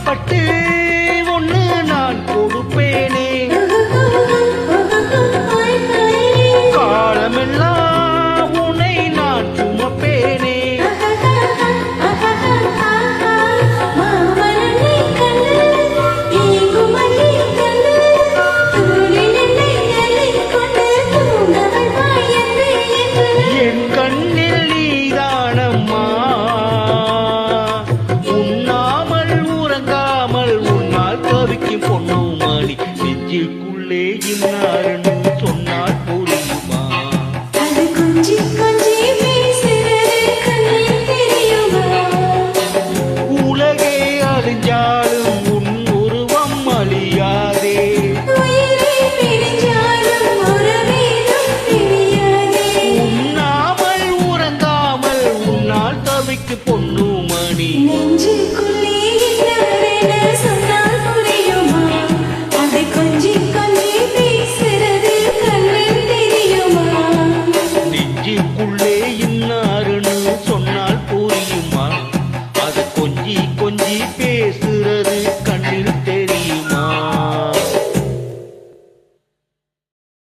பட்டு ஒண்ணு நான் கொடுப்பேனே காலமெல்லாம் உன்னை நான் சுமப்பேனே என் கண்ணில் நீதானம்மா உண்ணாமல் உறங்காமல் உன்னால் தவிக்கும் பொண்ணு மணி நெஞ்சுக்குள்ளே இன்னாருன்னு சொன்னால் புரியுமா அது கொஞ்சி கொஞ்சி பேசுறது கண்ணில் தெரியுமா உலகே அழிஞ்சாலும் உன் உருவம் அழியாதே உயிரே பிரிஞ்சாலும் உறவேதும் பிரியாதே உண்ணாமல் உறங்காமல் உன்னால் தவிக்கும் பொண்ணு மணி நெஞ்சுக்குள்ள